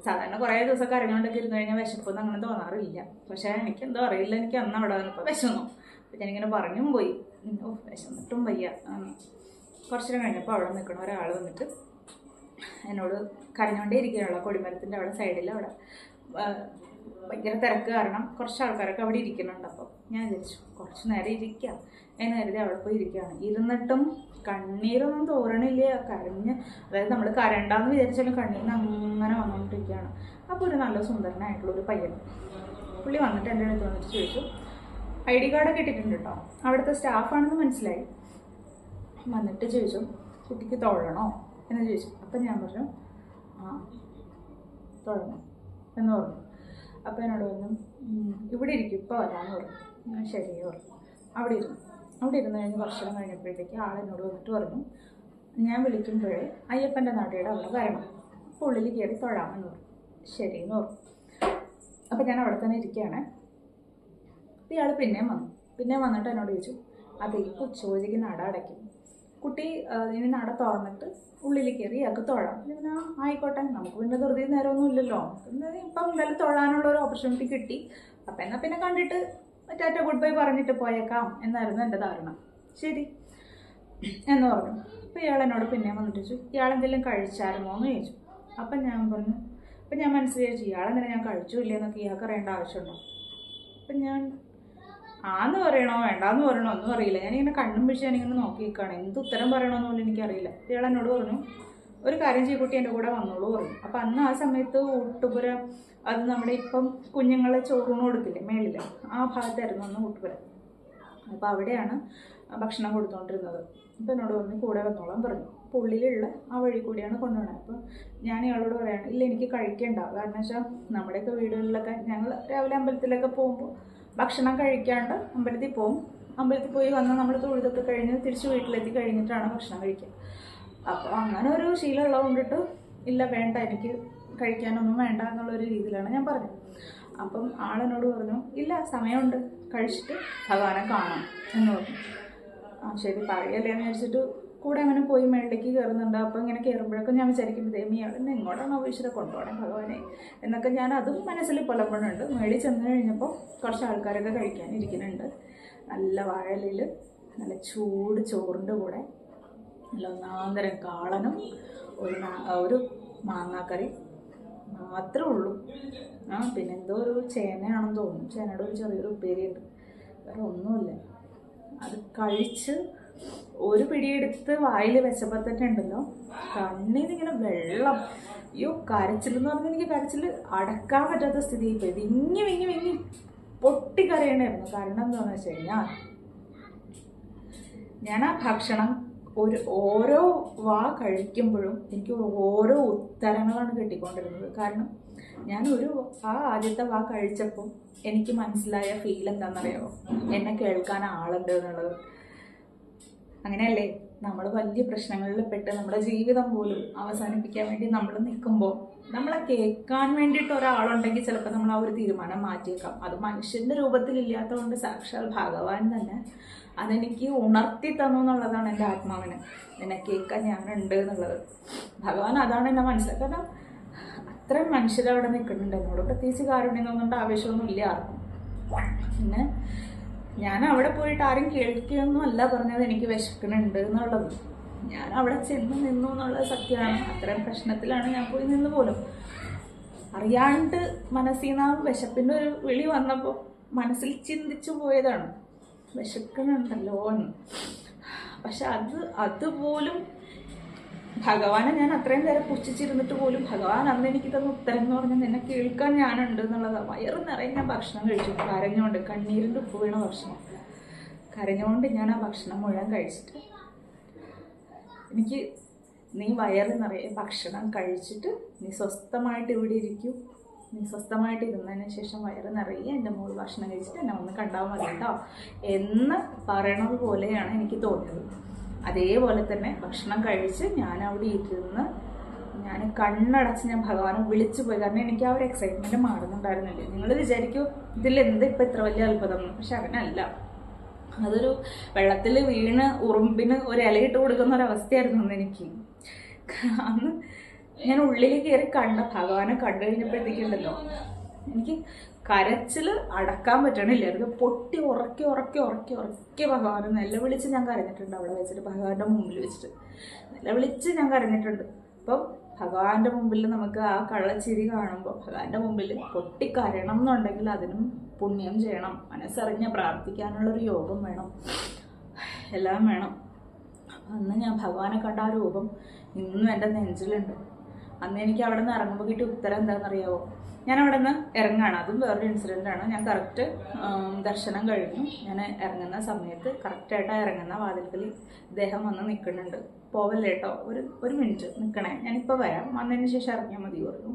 സാധാരണ കുറേ ദിവസം കരഞ്ഞുകൊണ്ടൊക്കെ ഇരുന്ന് കഴിഞ്ഞാൽ വിശപ്പൊന്നും അങ്ങനെ തോന്നാറില്ല, പക്ഷേ എനിക്കെന്തോ അറിയില്ല, എനിക്ക് അന്ന് അവിടെ വന്നപ്പോൾ വിശന്നു. അപ്പോൾ ഞാനിങ്ങനെ പറഞ്ഞും പോയി, വിശന്നിട്ടും വയ്യ. കുറച്ചു നേരം കഴിഞ്ഞപ്പോൾ അവിടെ നിൽക്കണ ഒരാൾ വന്നിട്ട് എന്നോട് കരഞ്ഞുകൊണ്ടേ ഇരിക്കുകയാണല്ലോ, കൊടിമരത്തിൻ്റെ അവിടെ സൈഡിൽ അവിടെ ഭയങ്കര തിരക്ക് കാരണം കുറച്ച് ആൾക്കാരൊക്കെ അവിടെ ഇരിക്കുന്നുണ്ട്. അപ്പോൾ ഞാൻ വിചാരിച്ചു കുറച്ച് നേരം ഇരിക്കാം എന്ന് കരുതി അവിടെ പോയി ഇരിക്കുകയാണ്. ഇരുന്നിട്ടും കണ്ണീരൊന്നും തോരണില്ല, കരഞ്ഞ്, അതായത് നമ്മൾ കരണ്ടാന്ന് വിചാരിച്ചാലും കണ്ണീരിന് അങ്ങനെ വന്നുകൊണ്ടിരിക്കുകയാണ്. അപ്പോൾ ഒരു നല്ല സുന്ദരനായിട്ടുള്ളൊരു പയ്യൻ, പുള്ളി വന്നിട്ട് എൻ്റെ അടുത്ത് വന്നിട്ട് ചോദിച്ചു, ID കാർഡൊക്കെ ഇട്ടിട്ടുണ്ട് കേട്ടോ, അവിടുത്തെ സ്റ്റാഫാണെന്ന് മനസ്സിലായി. വന്നിട്ട് ചോദിച്ചു, കുട്ടിക്ക് തൊഴണോ എന്ന് ചോദിച്ചു. അപ്പം ഞാൻ പറഞ്ഞു, തൊഴണം എന്ന് പറഞ്ഞു. അപ്പോൾ എന്നോട് പറഞ്ഞു, ഇവിടെ ഇരിക്കും ഇപ്പോൾ വരാമെന്ന് പറഞ്ഞു. ശരി പറഞ്ഞു. അവിടെ ഇരുന്ന് കഴിഞ്ഞ് വർഷം കഴിഞ്ഞപ്പോഴത്തേക്ക് ആളെന്നോട് വന്നിട്ട് പറഞ്ഞു, ഞാൻ വിളിക്കുമ്പോഴേ അയ്യപ്പൻ്റെ നടയുടെ അവിടെ വരണം, അപ്പോൾ ഉള്ളിൽ കയറി തൊഴാമെന്ന് പറഞ്ഞു. ശരിയെന്ന് പറഞ്ഞു. അപ്പോൾ ഞാൻ അവിടെ തന്നെ ഇരിക്കുകയാണ്. ഇയാൾ പിന്നെയും വന്നിട്ട് എന്നോട് ചോദിച്ചു, അതെ ഇപ്പോൾ ഉച്ചകോടിക്ക് നട അടയ്ക്കും, കുട്ടി ഇനി നട തുറന്നിട്ട് ഉള്ളിൽ കയറി ഇയാൾക്ക് തൊഴാം. പിന്നെ ആയിക്കോട്ടെ, നമുക്ക് പിന്നെ ധൃതി നേരമൊന്നും ഇല്ലല്ലോ, ഇപ്പം എന്തായാലും തൊഴാനുള്ള ഒരു ഓപ്പർച്യൂണിറ്റി കിട്ടി, അപ്പം എന്നാൽ പിന്നെ കണ്ടിട്ട് ടാറ്റ ഗുഡ് ബൈ പറഞ്ഞിട്ട് പോയേക്കാം എന്നായിരുന്നു എൻ്റെ ധാരണ. ശരി എന്ന് പറഞ്ഞു. അപ്പോൾ ഇയാൾ എന്നോട് പിന്നെയും വന്നിട്ട് ചോദിച്ചു, ഇയാളെന്തെങ്കിലും കഴിച്ചായിരുന്നോ എന്ന് ചോദിച്ചു. അപ്പം ഞാൻ പറഞ്ഞു, അപ്പം ഞാൻ മനസ്സിലാക്കി ഇയാളെങ്ങനെ ഞാൻ കഴിച്ചു ഇല്ലെന്നൊക്കെ ഇയാൾക്ക് അറിയേണ്ട ആവശ്യമുണ്ടോ. അപ്പം ഞാൻ ആന്ന് പറയണോ വേണ്ടാന്ന് പറയണോ ഒന്നും അറിയില്ല. ഞാനിങ്ങനെ കണ്ണും പിടിച്ച് ഞാനിങ്ങനെ നോക്കി നിൽക്കുകയാണ്. എന്ത് ഉത്തരം പറയണമെന്ന് പോലും എനിക്കറിയില്ല. ഇയാൾ എന്നോട് പറഞ്ഞു ഒരു കാര്യം ചെയ്യക്കുട്ടി എൻ്റെ കൂടെ വന്നോളൂ പറഞ്ഞു. അപ്പം അന്ന് ആ സമയത്ത് ഊട്ടുപുര, അത് നമ്മുടെ ഇപ്പം കുഞ്ഞുങ്ങളെ ചോറൂണ് കൊടുക്കില്ലേ മേളിൽ, ആ ഭാഗത്തായിരുന്നു അന്ന് ഊട്ടുപുര. അപ്പോൾ അവിടെയാണ് ഭക്ഷണം കൊടുത്തുകൊണ്ടിരുന്നത്. അപ്പം എന്നോട് പറഞ്ഞു കൂടെ വന്നോളാൻ പറഞ്ഞു. അപ്പോൾ ഉള്ളിലുള്ള ആ വഴി കൂടിയാണ് കൊണ്ടുപോകുന്നത്. അപ്പോൾ ഞാൻ ഇയാളോട് പറയാണ് ഇല്ല എനിക്ക് കഴിക്കേണ്ട, കാരണം വെച്ചാൽ നമ്മുടെയൊക്കെ വീടുകളിലൊക്കെ ഞങ്ങൾ രാവിലെ അമ്പലത്തിലൊക്കെ പോകുമ്പോൾ ഭക്ഷണം കഴിക്കാണ്ട് അമ്പലത്തിൽ പോകും. അമ്പലത്തിൽ പോയി വന്ന് നമ്മൾ തൊഴുതൊക്കെ കഴിഞ്ഞ് തിരിച്ച് വീട്ടിലെത്തി കഴിഞ്ഞിട്ടാണ് ഭക്ഷണം കഴിക്കുക. അപ്പോൾ അങ്ങനെ ഒരു ശീലമുള്ളത് കൊണ്ടിട്ട് ഇല്ല വേണ്ട എനിക്ക് കഴിക്കാനൊന്നും വേണ്ട എന്നുള്ളൊരു രീതിയിലാണ് ഞാൻ പറഞ്ഞത്. അപ്പം ആളെന്നോട് പറഞ്ഞു ഇല്ല സമയമുണ്ട്, കഴിച്ചിട്ട് ഭഗവാനെ കാണാം എന്ന് പറഞ്ഞു. ആ ശരി പറയല്ലേ എന്ന് വിചാരിച്ചിട്ട് കൂടെ അങ്ങനെ പോയി മേളിലേക്ക് കയറുന്നുണ്ട്. അപ്പോൾ ഇങ്ങനെ കയറുമ്പോഴൊക്കെ ഞാൻ വിചാരിക്കും ദേമി ഇയാളെന്നെ എങ്ങോട്ടാണോ ഈശ്വര കൊണ്ടുപോകണേ ഭഗവാനെ എന്നൊക്കെ ഞാൻ അതും മനസ്സിൽ പുലപ്പെടുന്നുണ്ട്. മേളിൽ ചെന്ന് കഴിഞ്ഞപ്പോൾ കുറച്ച് ആൾക്കാരൊക്കെ കഴിക്കാനിരിക്കുന്നുണ്ട്. നല്ല വാഴയിലയിൽ നല്ല ചൂട് ചോറിൻ്റെ കൂടെ നല്ല ഒന്നാന്തരം കാളനും ഒരു മാങ്ങാക്കറി മാത്രമേ ഉള്ളൂ. പിന്നെ എന്തോ ഒരു ചേനയാണെന്ന് തോന്നുന്നു, ചേനയുടെ ഒരു ചെറിയൊരു ഉപ്പേരിയുണ്ട്, വേറെ ഒന്നുമില്ല. അത് കഴിച്ച് ഒരു പിടിയെടുത്ത് വായിൽ വെച്ചപ്പോൾ തന്നെ ഉണ്ടല്ലോ കണ്ണിനിങ്ങനെ വെള്ളം. അയ്യോ കരച്ചിലെന്ന് പറഞ്ഞാൽ എനിക്ക് കരച്ചിൽ അടക്കാൻ പറ്റാത്ത സ്ഥിതി. ഇപ്പോൾ വിങ്ങി വിങ്ങി വിങ്ങി പൊട്ടിക്കരയണമായിരുന്നു. കാരണം എന്താണെന്ന് വെച്ച് കഴിഞ്ഞാൽ ഞാൻ ആ ഭക്ഷണം ഓരോ വാ കഴിക്കുമ്പോഴും എനിക്ക് ഓരോ ഉത്തരങ്ങളാണ് കിട്ടിക്കൊണ്ടിരുന്നത്. കാരണം ഞാൻ ആദ്യത്തെ വാ കഴിച്ചപ്പോൾ എനിക്ക് മനസ്സിലായ ഫീൽ എന്താണെന്നറിയാമോ, എന്നെ കേൾക്കാൻ ആളുണ്ട് എന്നുള്ളത്. അങ്ങനെയല്ലേ നമ്മൾ വലിയ പ്രശ്നങ്ങളിൽ പെട്ട് നമ്മുടെ ജീവിതം പോലും അവസാനിപ്പിക്കാൻ വേണ്ടി നമ്മൾ നിൽക്കുമ്പോൾ നമ്മളെ കേൾക്കാൻ വേണ്ടിയിട്ട് ഒരാളുണ്ടെങ്കിൽ ചിലപ്പോൾ നമ്മൾ ആ ഒരു തീരുമാനം മാറ്റിയേക്കാം. അത് മനുഷ്യൻ്റെ രൂപത്തിലില്ലാത്തതുകൊണ്ട് സാക്ഷാൽ ഭഗവാൻ തന്നെ അതെനിക്ക് ഉണർത്തി തന്നു എന്നുള്ളതാണ് എൻ്റെ ആത്മാവിന്. എന്നെ കേൾക്കാൻ ഞാനുണ്ട് എന്നുള്ളത് ഭഗവാൻ അതാണ് എന്നെ മനസ്സിലാക്കുക. കാരണം അത്രയും മനുഷ്യരവിടെ നിൽക്കുന്നുണ്ട് എന്നോട്. പ്രത്യേകിച്ച് കാരുണ്യം തോന്നുന്നുണ്ട് ആവേശമൊന്നും ഇല്ല ആർക്കും. പിന്നെ ഞാൻ അവിടെ പോയിട്ട് ആരും കേൾക്കുകയൊന്നും അല്ല പറഞ്ഞത് എനിക്ക് വിശക്കണുണ്ട് എന്നുള്ളത്. ഞാൻ അവിടെ ചെന്ന് നിന്നു എന്നുള്ളത് സത്യമാണ്. അത്രയും പ്രശ്നത്തിലാണ് ഞാൻ പോയി നിന്ന് പോലും. അറിയാണ്ട് മനസ്സിൽ നിന്ന് ആ വിശപ്പിൻ്റെ ഒരു വിളി വന്നപ്പോൾ മനസ്സിൽ ചിന്തിച്ചു പോയതാണ് വിശക്കണുണ്ടല്ലോ എന്ന്. പക്ഷെ അതുപോലും ഭഗവാനെ ഞാൻ അത്രയും നേരം പുച്ഛിച്ചിരുന്നിട്ട് പോലും ഭഗവാൻ അന്ന് എനിക്ക് തന്ന ഉത്തരം എന്ന് പറഞ്ഞാൽ നിന്നെ കേൾക്കാൻ ഞാനുണ്ട് എന്നുള്ളതാണ്. വയറ് നിറയെ ഞാൻ ഭക്ഷണം കഴിച്ചു, കരഞ്ഞുകൊണ്ട്, കണ്ണീരിൻ്റെ ഉപ്പ് വീണ ഭക്ഷണം കരഞ്ഞുകൊണ്ട് ഞാൻ ആ ഭക്ഷണം മുഴുവൻ കഴിച്ചിട്ട് എനിക്ക് നീ വയറ് നിറയെ ഭക്ഷണം കഴിച്ചിട്ട് നീ സ്വസ്ഥമായിട്ട് ഇവിടെ ഇരിക്കൂ, നീ സ്വസ്ഥമായിട്ട് ഇരുന്നതിന് ശേഷം വയറ് നിറയെ എൻ്റെ മോൾ ഭക്ഷണം കഴിച്ചിട്ട് എന്നെ ഒന്ന് കണ്ടാൽ മതി കേട്ടോ എന്ന് പറയണത് പോലെയാണ് എനിക്ക് തോന്നിയത്. അതേപോലെ തന്നെ ഭക്ഷണം കഴിച്ച് ഞാൻ അവിടെ ഇരുന്ന് ഞാൻ കണ്ണടച്ച് ഞാൻ ഭഗവാനെ വിളിച്ചു പോയി. കാരണം എനിക്ക് ആ ഒരു എക്സൈറ്റ്മെൻറ്റ് മാറുന്നുണ്ടായിരുന്നില്ല. നിങ്ങൾ വിചാരിക്കും ഇതിലെന്ത് ഇപ്പം ഇത്ര വലിയ അത്ഭുതം, പക്ഷെ അങ്ങനെയല്ല. അതൊരു വെള്ളത്തിൽ വീണ് ഉറുമ്പിന് ഒരു ഇലയിട്ട് കൊടുക്കുന്ന ഒരവസ്ഥയായിരുന്നു അന്ന് എനിക്ക്. അന്ന് ഞാൻ ഉള്ളിൽ കയറി ഭഗവാനെ കണ്ടു കഴിഞ്ഞപ്പോഴത്തേക്കുണ്ടല്ലോ എനിക്ക് കരച്ചിൽ അടക്കാൻ പറ്റണില്ലായിരുന്നു. പൊട്ടി ഉറക്കി ഭഗവാനെ നിലവിളിച്ച് ഞാൻ കരഞ്ഞിട്ടുണ്ട്. അവിടെ വെച്ചിട്ട് ഭഗവാന്റെ മുമ്പിൽ വെച്ചിട്ട് നിലവിളിച്ച് ഞാൻ കരഞ്ഞിട്ടുണ്ട്. അപ്പം ഭഗവാന്റെ മുമ്പിൽ നമുക്ക് ആ കള്ളച്ചിരി കാണുമ്പോൾ ഭഗവാന്റെ മുമ്പിൽ പൊട്ടിക്കരയണം എന്നുണ്ടെങ്കിൽ അതിനും പുണ്യം ചെയ്യണം, മനസ്സറിഞ്ഞ് പ്രാർത്ഥിക്കാനുള്ളൊരു യോഗം വേണം, എല്ലാം വേണം. അന്ന് ഞാൻ ഭഗവാനെ കണ്ട ആ രൂപം ഇന്നും എൻ്റെ നെഞ്ചിലുണ്ട്. അന്ന് എനിക്ക് അവിടെ നിന്ന് ഇറങ്ങുമ്പോൾ കിട്ടിയ ഉത്തരം എന്താണെന്നറിയാവോ? ഞാൻ അവിടെ നിന്ന് ഇറങ്ങുകയാണ്, അതും വേറൊരു ഇൻസിഡൻ്റാണ്. ഞാൻ കറക്റ്റ് ദർശനം കഴിഞ്ഞു. ഞാൻ ഇറങ്ങുന്ന സമയത്ത് കറക്റ്റായിട്ട് ഇറങ്ങുന്ന വാതിൽക്കൽ ഇദ്ദേഹം വന്ന് നിൽക്കുന്നുണ്ട്. പോവല്ലേ കേട്ടോ, ഒരു മിനിറ്റ് നിൽക്കണേ, ഞാനിപ്പോൾ വരാം, വന്നതിന് ശേഷം ഇറങ്ങിയാൽ മതി പറഞ്ഞു.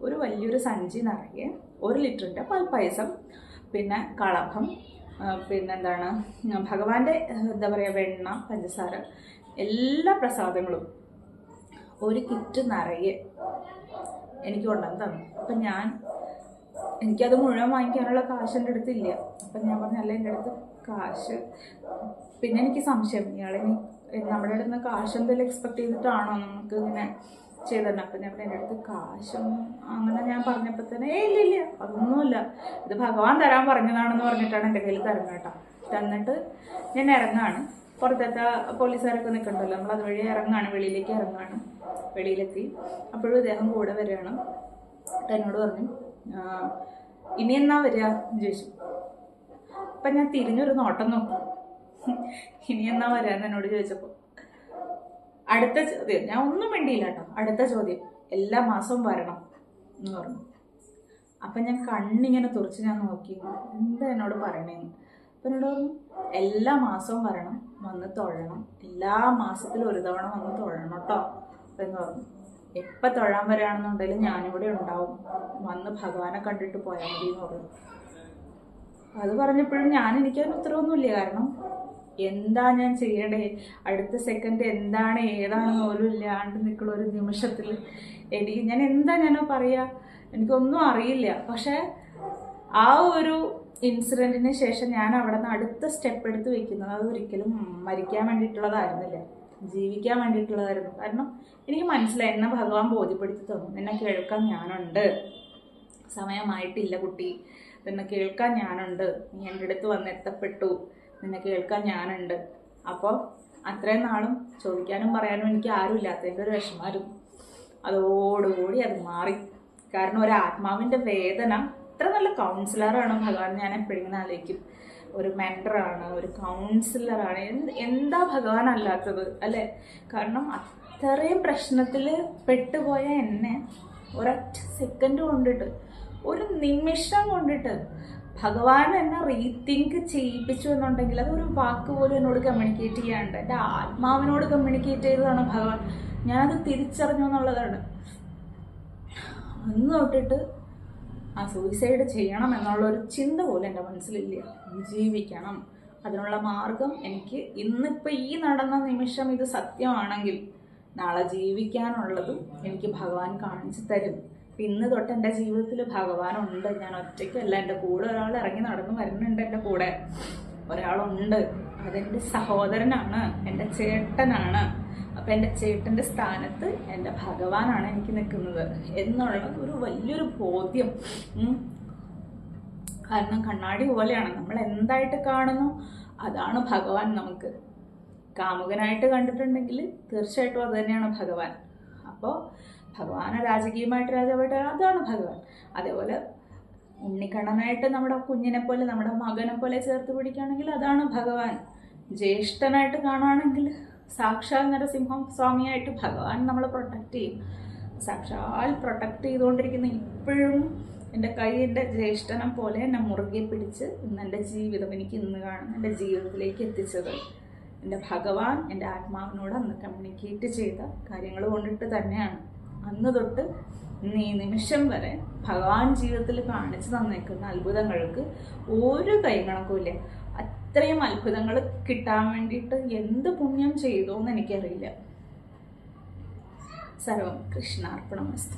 ഒരു വലിയൊരു സഞ്ചി നിറയെ 1 ലിറ്ററിൻ്റെ പാൽപ്പായസം, പിന്നെ കളഭം, പിന്നെന്താണ് ഭഗവാന്റെ എന്താ പറയുക വെണ്ണ, പഞ്ചസാര, എല്ലാ പ്രസാദങ്ങളും ഒരു കിറ്റ് നിറയെ എനിക്ക് കൊണ്ടുവന്ന് തന്നു. അപ്പം എനിക്കത് മുഴുവൻ വാങ്ങിക്കാനുള്ള കാശ് എൻ്റെ അടുത്തില്ല. അപ്പം ഞാൻ പറഞ്ഞല്ല എൻ്റെ അടുത്ത് കാശ്. പിന്നെ എനിക്ക് സംശയം, ഇയാളിനി നമ്മുടെ അടുത്ത് നിന്ന് കാശ് എന്തെങ്കിലും എക്സ്പെക്ട് ചെയ്തിട്ടാണോ നമുക്ക് ഇങ്ങനെ ചെയ്തിട്ടുണ്ട്. അപ്പം ഞാൻ എൻ്റെ അടുത്ത് കാശൊന്നും അങ്ങനെ ഞാൻ പറഞ്ഞപ്പോൾ തന്നെ ഇല്ല അതൊന്നുമില്ല, ഇത് ഭഗവാൻ തരാൻ പറഞ്ഞതാണെന്ന് പറഞ്ഞിട്ടാണ് എൻ്റെ കയ്യിൽ തരുന്നത് കേട്ടോ. തന്നിട്ട് ഞാൻ ഇറങ്ങാണ്. പുറത്തത്തെ പോലീസുകാരൊക്കെ നിൽക്കണ്ടല്ലോ, നമ്മൾ അതുവഴി ഇറങ്ങാണ്, വെളിയിലേക്ക് ഇറങ്ങാണ്. വെളിയിലെത്തി അപ്പോഴും ഇദ്ദേഹം കൂടെ വരികയാണ്. എന്നിട്ട് എന്നോട് പറഞ്ഞു ഇനി എന്നാ വരിക എന്ന് ചോദിച്ചു. അപ്പം ഞാൻ തിരിഞ്ഞൊരു നോട്ടം നോക്കി. ഇനി എന്നാ വരാന്ന് എന്നോട് ചോദിച്ചപ്പോൾ അടുത്ത ചോദ്യം, ഞാൻ ഒന്നും വേണ്ടിയില്ല കേട്ടോ, അടുത്ത ചോദ്യം എല്ലാ മാസവും വരണം എന്ന് പറഞ്ഞു. അപ്പം ഞാൻ കണ്ണിങ്ങനെ തുറച്ച് ഞാൻ നോക്കി എന്താ എന്നോട് പറയണേന്ന്. അപ്പം എന്നോട് പറഞ്ഞു എല്ലാ മാസവും വരണം, വന്ന് തൊഴണം, എല്ലാ മാസത്തിലും ഒരു തവണ വന്ന് തൊഴണം കേട്ടോ എന്ന് പറഞ്ഞു. എപ്പോൾ തൊഴാൻ വരികയാണെന്നുണ്ടെങ്കിലും ഞാനിവിടെ ഉണ്ടാവും, വന്ന് ഭഗവാനെ കണ്ടിട്ട് പോയാൽ മതി എന്ന് പറഞ്ഞു. അത് പറഞ്ഞപ്പോഴും എനിക്കതിന് ഉത്തരവൊന്നുമില്ല. കാരണം എന്താ ഞാൻ ചെയ്യണ്ടേ, അടുത്ത സെക്കൻഡ് എന്താണ് ഏതാണെന്ന് പോലും ഇല്ലാണ്ട് നിൽക്കുന്ന ഒരു നിമിഷത്തിൽ ഞാൻ എന്താ പറയുക, എനിക്കൊന്നും അറിയില്ല. പക്ഷെ ആ ഒരു ഇൻസിഡൻറ്റിന് ശേഷം ഞാൻ അവിടെ നിന്ന് അടുത്ത സ്റ്റെപ്പ് എടുത്ത് വെക്കുന്നത് അത് ഒരിക്കലും മരിക്കാൻ വേണ്ടിയിട്ടുള്ളതായിരുന്നില്ല, ജീവിക്കാൻ വേണ്ടിയിട്ടുള്ളതായിരുന്നു. കാരണം എനിക്ക് മനസ്സിലായി, എന്നെ ഭഗവാൻ ബോധ്യപ്പെടുത്തി തന്നു, നിന്നെ കേൾക്കാൻ ഞാനുണ്ട്, സമയമായിട്ടില്ല കുട്ടി, നിന്നെ കേൾക്കാൻ ഞാനുണ്ട്, നീ എൻ്റെ അടുത്ത് വന്ന് എത്തപ്പെട്ടു, നിന്നെ കേൾക്കാൻ ഞാനുണ്ട്. അപ്പോൾ അത്രയും നാളും ചോദിക്കാനും പറയാനും എനിക്ക് ആരും ഇല്ലാത്തതിൻ്റെ ഒരു വിഷമായിരുന്നു. അതോടുകൂടി അത് മാറി. കാരണം ഒരു ആത്മാവിൻ്റെ വേദന, ഇത്ര നല്ല കൗൺസിലറാണ് ഭഗവാൻ, ഞാൻ എപ്പോഴും ആലോചിക്കും. ഒരു മെൻറ്ററാണ്, ഒരു കൗൺസിലറാണ്, എന്താ ഭഗവാൻ അല്ലാത്തത് അല്ലേ? കാരണം അത്രയും പ്രശ്നത്തിൽ പെട്ടുപോയ എന്നെ ഒരൊറ്റ സെക്കൻഡ് കൊണ്ടിട്ട്, ഒരു നിമിഷം കൊണ്ടിട്ട് ഭഗവാൻ എന്നെ റീതിങ്ക് ചെയ്യിപ്പിച്ചു എന്നുണ്ടെങ്കിൽ അതൊരു വാക്ക് പോലും എന്നോട് കമ്മ്യൂണിക്കേറ്റ് ചെയ്യാണ്ട് എൻ്റെ ആത്മാവിനോട് കമ്മ്യൂണിക്കേറ്റ് ചെയ്തതാണ് ഭഗവാൻ. ഞാനത് തിരിച്ചറിഞ്ഞു എന്നുള്ളതാണ്. അന്ന് തൊട്ടിട്ട് ആ സൂയിസൈഡ് ചെയ്യണം എന്നുള്ളൊരു ചിന്ത പോലും എൻ്റെ മനസ്സിലില്ല. ജീവിക്കണം, അതിനുള്ള മാർഗം എനിക്ക് ഇന്നിപ്പോൾ ഈ നടന്ന നിമിഷം ഇത് സത്യമാണെങ്കിൽ നാളെ ജീവിക്കാനുള്ളതും എനിക്ക് ഭഗവാൻ കാണിച്ചു തരും. ഇന്ന് തൊട്ട് എൻ്റെ ജീവിതത്തിൽ ഭഗവാനുണ്ട്. ഞാൻ ഒറ്റയ്ക്കല്ല, എൻ്റെ കൂടെ ഒരാൾ ഇറങ്ങി നടന്നു വരുന്നുണ്ട്, എൻ്റെ കൂടെ ഒരാളുണ്ട്. അതെൻ്റെ സഹോദരനാണ്, എൻ്റെ ചേട്ടനാണ്. അപ്പം എൻ്റെ ചേട്ടൻ്റെ സ്ഥാനത്ത് എൻ്റെ ഭഗവാനാണ് എനിക്ക് നിൽക്കുന്നത് എന്നുള്ള ഒരു വലിയൊരു ബോധ്യം. കാരണം കണ്ണാടി പോലെയാണ്, നമ്മൾ എന്തായിട്ട് കാണുന്നു അതാണ് ഭഗവാൻ. നമുക്ക് കാമുകനായിട്ട് കണ്ടിട്ടുണ്ടെങ്കിൽ തീർച്ചയായിട്ടും അത് തന്നെയാണ് ഭഗവാൻ. അപ്പോൾ ഭഗവാനെ രാജകീയമായിട്ട് രാജാവായിട്ട് അതാണ് ഭഗവാൻ. അതേപോലെ ഉണ്ണിക്കണ്ണനായിട്ട് നമ്മുടെ കുഞ്ഞിനെ പോലെ, നമ്മുടെ മകനെ പോലെ ചേർത്ത് പിടിക്കുകയാണെങ്കിൽ അതാണ് ഭഗവാൻ. ജ്യേഷ്ഠനായിട്ട് കാണുകയാണെങ്കിൽ സാക്ഷാൽ നരസിംഹം സ്വാമിയായിട്ട് ഭഗവാൻ നമ്മളെ പ്രൊട്ടക്റ്റ് ചെയ്യും. സാക്ഷാൽ പ്രൊട്ടക്റ്റ് ചെയ്തുകൊണ്ടിരിക്കുന്ന ഇപ്പോഴും എൻ്റെ കൈ എൻ്റെ ജ്യേഷ്ഠനെ പോലെ എന്നെ മുറുകെ പിടിച്ച് ഇന്ന് എൻ്റെ ജീവിതം, എനിക്ക് ഇന്ന് കാണുന്ന എൻ്റെ ജീവിതത്തിലേക്ക് എത്തിച്ചത് എൻ്റെ ഭഗവാൻ എൻ്റെ ആത്മാവിനോട് അന്ന് കമ്മ്യൂണിക്കേറ്റ് ചെയ്ത കാര്യങ്ങൾ കൊണ്ടിട്ട് തന്നെയാണ്. അന്ന് തൊട്ട് ഇന്ന് ഈ നിമിഷം വരെ ഭഗവാൻ ജീവിതത്തിൽ കാണിച്ചു തന്നേക്കുന്ന അത്ഭുതങ്ങൾക്ക് ഒരു കൈകണക്കുമില്ല. അത്രയും അത്ഭുതങ്ങൾ കിട്ടാൻ വേണ്ടിയിട്ട് എന്ത് പുണ്യം ചെയ്തോന്ന് എനിക്കറിയില്ല. സർവം കൃഷ്ണാർപ്പണമസ്തു.